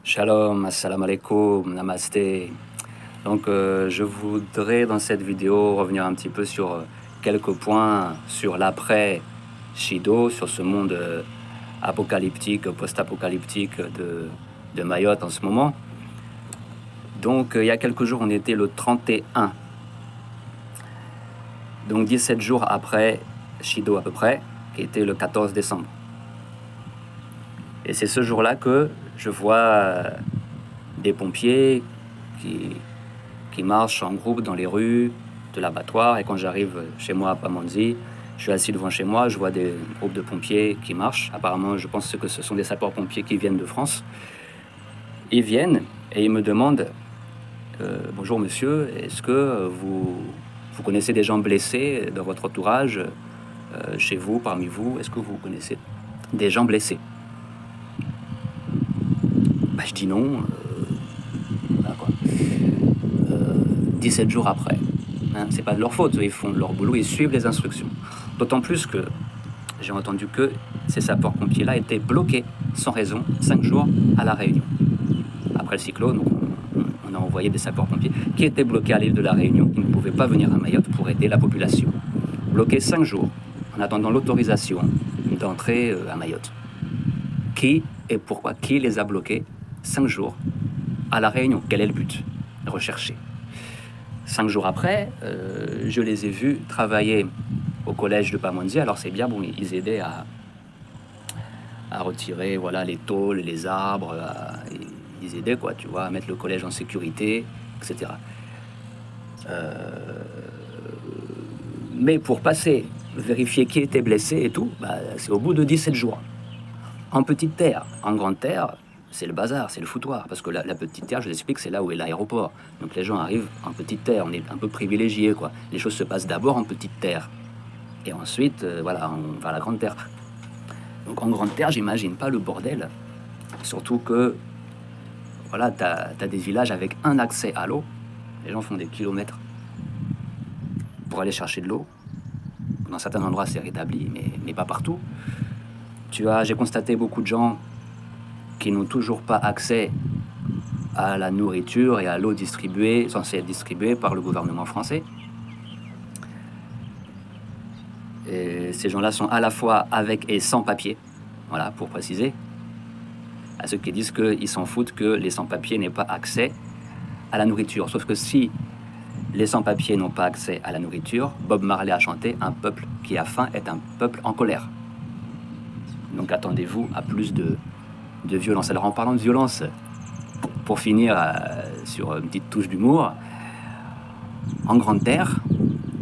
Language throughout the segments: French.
Shalom, assalamu alaikum, namasté. Donc, je voudrais dans cette vidéo revenir un petit peu sur quelques points sur l'après Shido, sur ce monde apocalyptique, post-apocalyptique de Mayotte en ce moment. Donc, il y a quelques jours, on était le 31. Donc, 17 jours après Shido à peu près, qui était le 14 décembre. Et c'est ce jour-là que je vois des pompiers qui marchent en groupe dans les rues de l'abattoir. Et quand j'arrive chez moi à Pamandzi, je suis assis devant chez moi, je vois des groupes de pompiers qui marchent. Apparemment, je pense que ce sont des sapeurs-pompiers qui viennent de France. Ils viennent et ils me demandent « Bonjour monsieur, est-ce que vous connaissez des gens blessés dans votre entourage, chez vous, parmi vous? Est-ce que vous connaissez des gens blessés ?» Je dis non. Voilà quoi. 17 jours après. C'est pas de leur faute, ils font leur boulot, ils suivent les instructions. D'autant plus que j'ai entendu que ces sapeurs-pompiers-là étaient bloqués sans raison 5 jours à La Réunion. Après le cyclone, on a envoyé des sapeurs-pompiers qui étaient bloqués à l'île de La Réunion. Ils ne pouvaient pas venir à Mayotte pour aider la population. Bloqués 5 jours en attendant l'autorisation d'entrer à Mayotte. Qui et pourquoi? Qui les a bloqués 5 jours à La Réunion? Quel est le but recherché? 5 jours après, je les ai vus travailler au collège de Pamandzi. Alors c'est bien, bon, ils aidaient à retirer voilà, les tôles, les arbres, ils aidaient quoi, tu vois, à mettre le collège en sécurité, etc. Mais pour passer, vérifier qui était blessé et tout, c'est au bout de 17 jours. En petite terre, en grande terre, c'est le bazar, c'est le foutoir. Parce que la petite terre, je l'explique, c'est là où est l'aéroport. Donc les gens arrivent en petite terre, on est un peu privilégiés, quoi. Les choses se passent d'abord en petite terre. Et ensuite, voilà, on va à la grande terre. Donc en grande terre, j'imagine pas le bordel. Surtout que, voilà, t'as des villages avec un accès à l'eau. Les gens font des kilomètres pour aller chercher de l'eau. Dans certains endroits, c'est rétabli, mais pas partout. J'ai constaté beaucoup de gens qui n'ont toujours pas accès à la nourriture et à l'eau distribuée, censée être distribuée par le gouvernement français. Et ces gens-là sont à la fois avec et sans papier, voilà, pour préciser. À ceux qui disent qu'ils s'en foutent que les sans-papiers n'aient pas accès à la nourriture. Sauf que si les sans-papiers n'ont pas accès à la nourriture, Bob Marley a chanté « Un peuple qui a faim est un peuple en colère ». Donc attendez-vous à plus de violence. Alors en parlant de violence, pour finir sur une petite touche d'humour, en grande terre,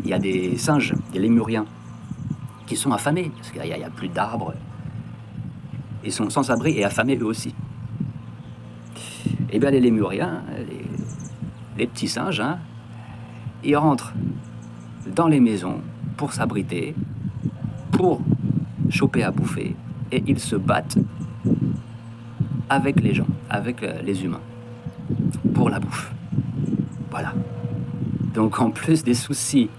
il y a des singes, des lémuriens, qui sont affamés, parce qu'il n'y a plus d'arbres. Ils sont sans abri et affamés eux aussi. Et bien les lémuriens, les petits singes, hein, ils rentrent dans les maisons pour s'abriter, pour choper à bouffer, et ils se battent avec les gens, avec les humains, pour la bouffe. Voilà. Donc en plus des soucis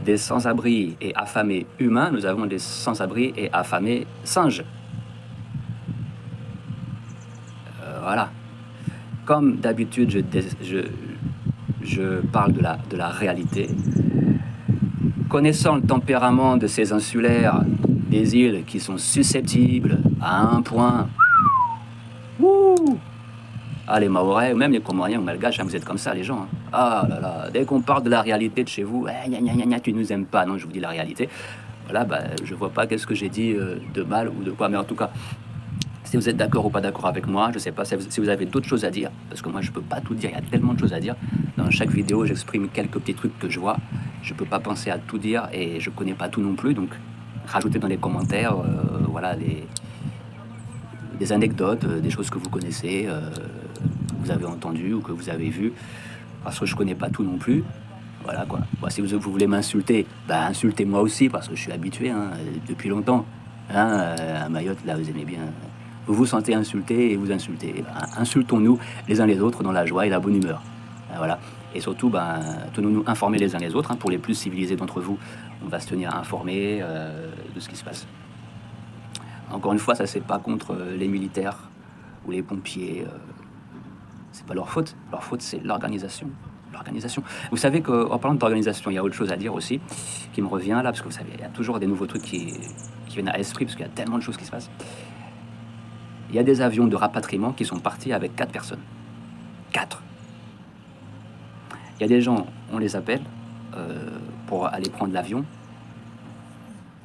des sans-abri et affamés humains, nous avons des sans-abri et affamés singes. Voilà. Comme d'habitude, je parle de la réalité. Connaissant le tempérament de ces insulaires des îles qui sont susceptibles à un point... Wouh! Ah, les Mahorais, ou même les Comoriens ou Malgaches, hein, vous êtes comme ça, les gens. Hein. Ah là là, dès qu'on parle de la réalité de chez vous, tu nous aimes pas. Non, je vous dis la réalité. Voilà, je vois pas qu'est-ce que j'ai dit de mal ou de quoi. Mais en tout cas, si vous êtes d'accord ou pas d'accord avec moi, je sais pas si vous avez d'autres choses à dire, parce que moi, je peux pas tout dire. Il y a tellement de choses à dire. Dans chaque vidéo, j'exprime quelques petits trucs que je vois. Je peux pas penser à tout dire et je connais pas tout non plus. Donc, rajoutez dans les commentaires, voilà, des anecdotes, des choses que vous connaissez, que vous avez entendues ou que vous avez vues, parce que je connais pas tout non plus. Voilà quoi. Bon, si vous voulez m'insulter, insultez-moi aussi, parce que je suis habitué hein, depuis longtemps. Hein, à Mayotte, là, vous aimez bien. Vous vous sentez insulté et vous insultez. Insultons-nous les uns les autres dans la joie et la bonne humeur. Voilà. Et surtout, tenons-nous informés les uns les autres. Hein, pour les plus civilisés d'entre vous, on va se tenir informés de ce qui se passe. Encore une fois, ça c'est pas contre les militaires ou les pompiers, c'est pas leur faute. Leur faute, c'est l'organisation. L'organisation. Vous savez qu'en parlant d'organisation, il y a autre chose à dire aussi, qui me revient là, parce que vous savez, il y a toujours des nouveaux trucs qui viennent à l'esprit, parce qu'il y a tellement de choses qui se passent. Il y a des avions de rapatriement qui sont partis avec 4 personnes. 4. Il y a des gens, on les appelle pour aller prendre l'avion.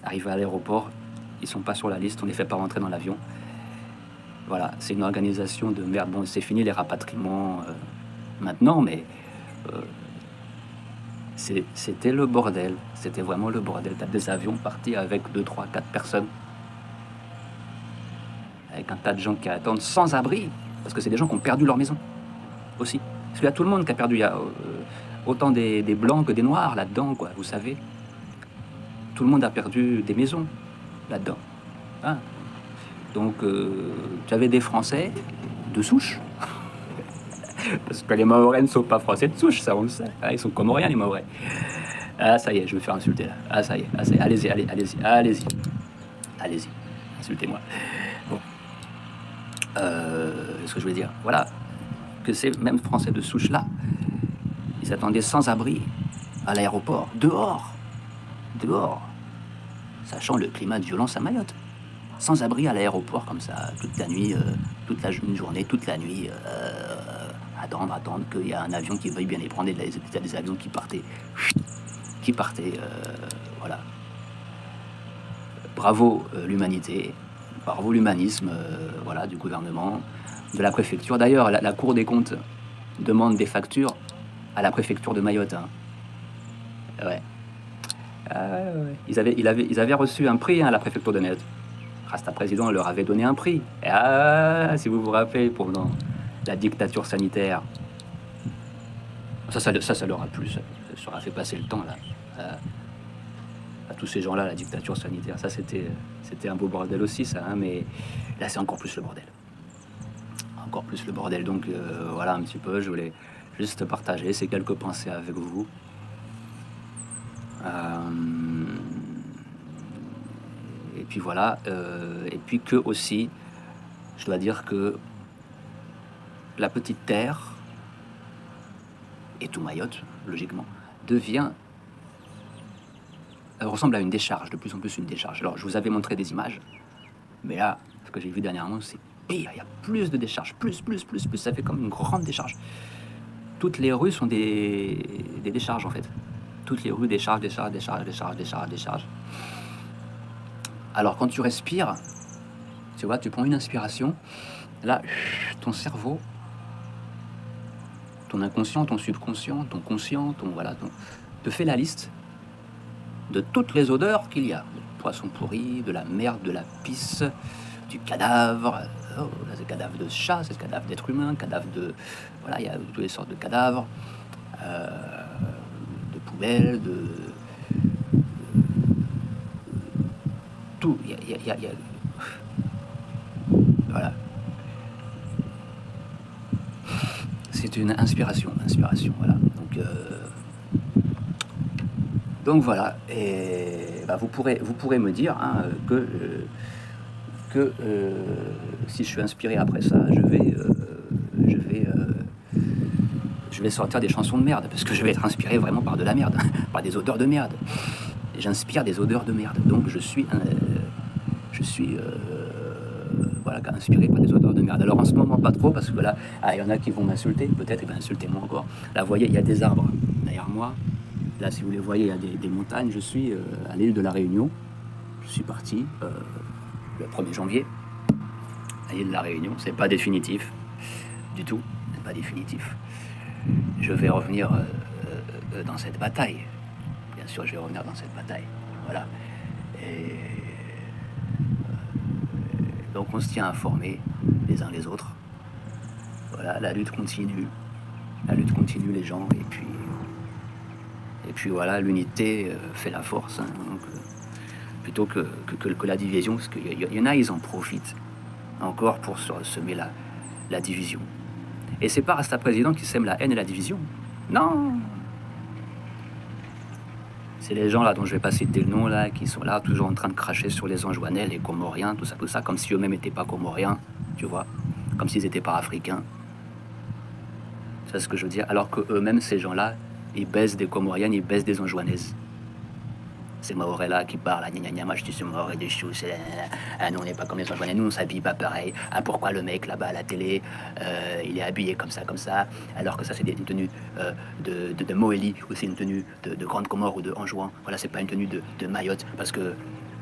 Arrivés à l'aéroport, ils sont pas sur la liste, on les fait pas rentrer dans l'avion. Voilà, c'est une organisation de merde. Bon, c'est fini les rapatriements maintenant, mais c'était le bordel. C'était vraiment le bordel. T'as des avions partis avec 2, 3, 4 personnes. Avec un tas de gens qui attendent sans abri. Parce que c'est des gens qui ont perdu leur maison aussi. Parce qu'il y a tout le monde qui a perdu. Il y a autant des blancs que des noirs là-dedans, quoi, vous savez. Tout le monde a perdu des maisons là-dedans. Hein. Donc, tu avais des Français de souche. Parce que les Mahorais ne sont pas Français de souche, ça on le sait. Ah, ils sont comoriens, les Mahorais. Ah, ça y est, je vais me faire insulter là. Ah, ça y est, allez-y, allez-y. Insultez-moi. Bon. Ce que je veux dire, voilà. Que ces mêmes Français de souche là, ils attendaient sans abri à l'aéroport, dehors, sachant le climat de violence à Mayotte. Sans abri à l'aéroport comme ça, toute la nuit, une journée, toute la nuit, attendre qu'il y a un avion qui veuille bien les prendre, et des avions qui partaient, voilà. Bravo l'humanité, bravo l'humanisme, voilà, du gouvernement, de la préfecture. D'ailleurs, la Cour des comptes demande des factures à la préfecture de Mayotte. Hein. Ouais. Ouais. Ils avaient reçu un prix à la préfecture de Mayotte. Rasta président leur avait donné un prix. Si vous vous rappelez, pendant la dictature sanitaire, ça leur a plu, ça leur a fait passer le temps là. À tous ces gens-là, la dictature sanitaire, ça c'était un beau bordel aussi, ça. Hein, mais là, c'est encore plus le bordel. Encore plus le bordel. Donc voilà un petit peu. Je voulais juste partager ces quelques pensées avec vous. Et puis voilà, et puis que aussi, je dois dire que la petite terre, et tout Mayotte, logiquement, ressemble à une décharge, de plus en plus une décharge. Alors, je vous avais montré des images, mais là, ce que j'ai vu dernièrement, c'est pire, il y a plus de décharges, plus, ça fait comme une grande décharge. Toutes les rues sont des décharges, en fait. Toutes les rues, décharges. Alors, quand tu respires, tu vois, tu prends une inspiration, là, ton cerveau, ton inconscient, ton subconscient, ton conscient, te fait la liste de toutes les odeurs qu'il y a. Du poisson pourri, de la merde, de la pisse, du cadavre. Oh, là, c'est le cadavre de chat, c'est le cadavre d'être humain, cadavre de... Voilà, il y a toutes les sortes de cadavres, de poubelles, de... tout. Il y a... Voilà. C'est une inspiration, voilà. Donc voilà, et bah, vous pourrez me dire hein, que si je suis inspiré après ça, je vais sortir des chansons de merde, parce que je vais être inspiré vraiment par de la merde, par des odeurs de merde. Et j'inspire des odeurs de merde, donc je suis voilà, inspiré par des odeurs de merde. Alors en ce moment pas trop, parce que là, il y en a qui vont m'insulter, peut-être, et bien insultez-moi encore. Là, vous voyez, il y a des arbres derrière moi. Là, si vous les voyez, il y a des montagnes. Je suis à l'île de la Réunion. Je suis parti le 1er janvier à l'île de la Réunion. C'est pas définitif du tout. C'est pas définitif. Je vais revenir dans cette bataille. Bien sûr, je vais revenir dans cette bataille. Voilà. Et donc, on se tient informés les uns les autres. Voilà, la lutte continue. La lutte continue, les gens. Et puis voilà, l'unité fait la force. Hein, donc, plutôt que la division, parce qu'il y en a, ils en profitent encore pour semer la division. Et c'est pas Rasta président qui sème la haine et la division. Non. C'est les gens là dont je vais pas citer le nom là, qui sont là toujours en train de cracher sur les Anjouanais, les Comoriens, tout ça, comme si eux-mêmes n'étaient pas Comoriens, tu vois. comme s'ils n'étaient pas africains. C'est ce que je veux dire. Alors qu'eux-mêmes, ces gens-là, ils baissent des Comoriennes, ils baissent des Anjouanaises. Ces Maorés-là qui parlent, gna gna gna, moi je suis Maoré des choux, nous on n'est pas comme les Anjouanais, nous on s'habille pas pareil. Ah, pourquoi le mec là-bas à la télé, il est habillé comme ça, alors que ça c'est une tenue de Moélie, ou c'est une tenue de Grande Comore ou de Anjouan. Voilà, c'est pas une tenue de Mayotte, parce que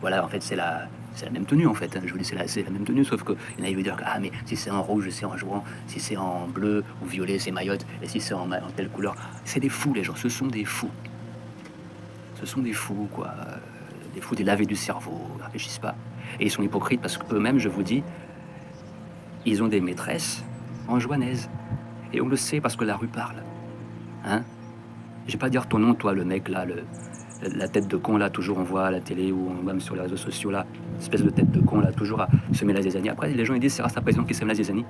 voilà, en fait c'est la même tenue en fait, hein. Je vous dis c'est la même tenue, sauf que il y en a qui veulent dire que ah mais si c'est en rouge c'est en Anjouan, si c'est en bleu ou violet c'est Mayotte, et si c'est en telle couleur, c'est des fous les gens, ce sont des fous. Ce sont des fous, quoi. Des fous, des lavés du cerveau, ils ne réfléchissent pas. Et ils sont hypocrites parce qu'eux-mêmes, je vous dis, ils ont des maîtresses anjouanaises. Et on le sait parce que la rue parle. Hein? Je vais pas dire ton nom, toi, le mec, là, la tête de con, là, toujours on voit à la télé ou même sur les réseaux sociaux, là, espèce de tête de con, là, toujours à semer la zizanie. Après, les gens, ils disent, c'est Rasta Président qui sème la zizanie.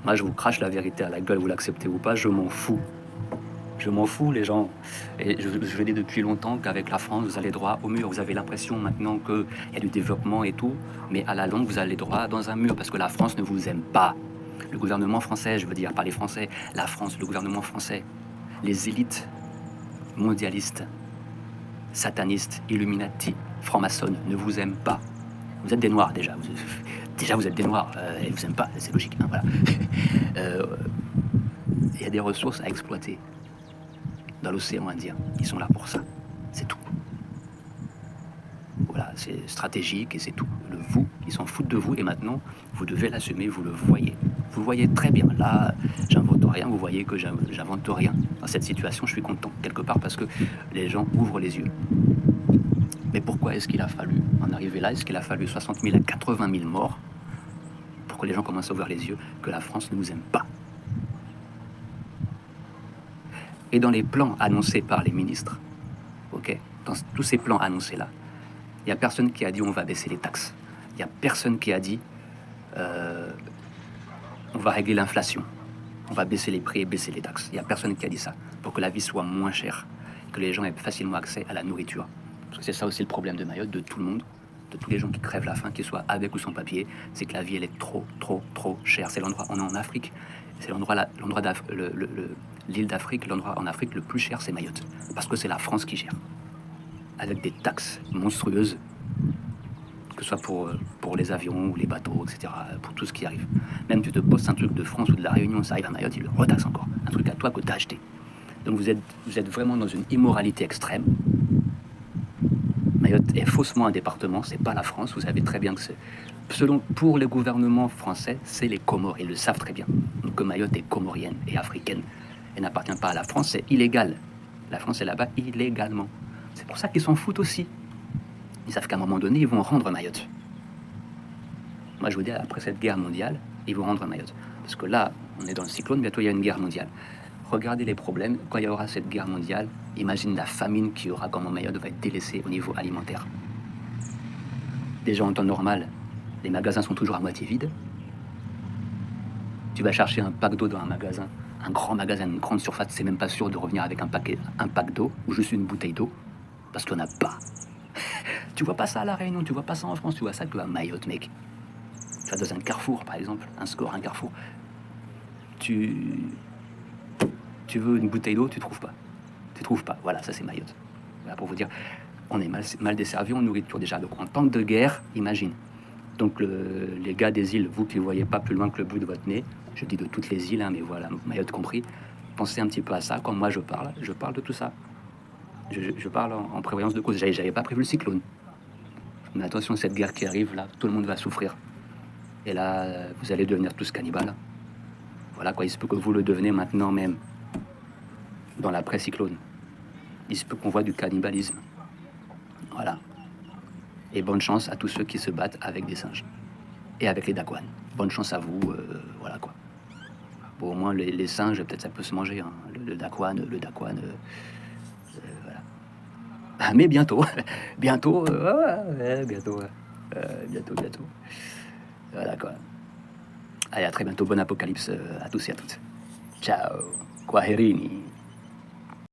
Moi, je vous crache la vérité à la gueule, vous l'acceptez ou pas, je m'en fous. Je m'en fous, les gens. Et je dis depuis longtemps qu'avec la France, vous allez droit au mur. Vous avez l'impression maintenant qu'il y a du développement et tout, mais à la longue, vous allez droit dans un mur parce que la France ne vous aime pas. Le gouvernement français, je veux dire, pas les Français, la France, le gouvernement français, les élites mondialistes, satanistes, illuminati, francs-maçonnes ne vous aiment pas. Vous êtes des Noirs déjà. Déjà, vous êtes des Noirs. Ils ne vous aiment pas, c'est logique. Hein, voilà. Il y a des ressources à exploiter dans l'océan Indien. Ils sont là pour ça. C'est tout. Voilà, c'est stratégique et c'est tout. Ils s'en foutent de vous et maintenant, vous devez l'assumer, vous le voyez. Vous le voyez très bien. Là, j'invente rien, vous voyez que j'invente rien. Dans cette situation, je suis content, quelque part, parce que les gens ouvrent les yeux. Mais pourquoi est-ce qu'il a fallu en arriver là? Est-ce qu'il a fallu 60 000 à 80 000 morts pour que les gens commencent à ouvrir les yeux que la France ne nous aime pas? Et dans les plans annoncés par les ministres, ok, dans tous ces plans annoncés là, il n'y a personne qui a dit on va baisser les taxes. Il n'y a personne qui a dit on va régler l'inflation, on va baisser les prix et baisser les taxes. Il n'y a personne qui a dit ça pour que la vie soit moins chère, que les gens aient facilement accès à la nourriture. Parce que c'est ça aussi le problème de Mayotte, de tout le monde, de tous les gens qui crèvent la faim, qu'ils soient avec ou sans papier, c'est que la vie elle est trop chère. C'est l'endroit, on est en Afrique, c'est l'île d'Afrique, l'endroit en Afrique le plus cher, c'est Mayotte, parce que c'est la France qui gère, avec des taxes monstrueuses, que ce soit pour les avions ou les bateaux, etc., pour tout ce qui arrive. Même tu te postes un truc de France ou de la Réunion, ça arrive à Mayotte, ils le retaxent encore, un truc à toi que tu as acheté. Donc vous êtes vraiment dans une immoralité extrême. Mayotte est faussement un département, c'est pas la France, vous savez très bien que c'est... Pour le gouvernement français, c'est les Comores, ils le savent très bien. Donc que Mayotte est comorienne et africaine et n'appartient pas à la France, c'est illégal. La France est là-bas illégalement. C'est pour ça qu'ils s'en foutent aussi. Ils savent qu'à un moment donné, ils vont rendre Mayotte. Moi, je vous dis, après cette guerre mondiale, ils vont rendre Mayotte. Parce que là, on est dans le cyclone, bientôt il y a une guerre mondiale. Regardez les problèmes. Quand il y aura cette guerre mondiale, imagine la famine qu'il y aura, comment Mayotte va être délaissée au niveau alimentaire. Déjà en temps normal, les magasins sont toujours à moitié vides. Tu vas chercher un pack d'eau dans un magasin, un grand magasin, une grande surface, c'est même pas sûr de revenir avec un pack d'eau ou juste une bouteille d'eau, parce qu'il n'y en a pas. Tu vois pas ça à La Réunion, tu vois pas ça en France, tu vois ça que à Mayotte, mec. Tu vas dans un carrefour, par exemple, un carrefour. Tu veux une bouteille d'eau, tu trouves pas. Tu trouves pas. Voilà, ça c'est Mayotte. Voilà pour vous dire, on est mal desservi en nourriture déjà. Donc en temps de guerre, imagine. Donc les gars des îles, vous qui ne voyez pas plus loin que le bout de votre nez, je dis de toutes les îles, hein, mais voilà, Mayotte compris, pensez un petit peu à ça. Quand moi je parle de tout ça. Je parle en prévoyance de cause. J'avais pas prévu le cyclone. Mais attention, cette guerre qui arrive, là, tout le monde va souffrir. Et là, vous allez devenir tous cannibales. Voilà quoi, il se peut que vous le devenez maintenant même. Dans l'après-cyclone. Il se peut qu'on voit du cannibalisme. Voilà. Et bonne chance à tous ceux qui se battent avec des singes. Et avec les Dakwan. Bonne chance à vous, voilà quoi. Bon, au moins, les singes, peut-être ça peut se manger. Hein. Le Dakwan, voilà. Mais bientôt. Bientôt. Bientôt. Voilà quoi. Allez, à très bientôt. Bon apocalypse à tous et à toutes. Ciao. Kwaherini.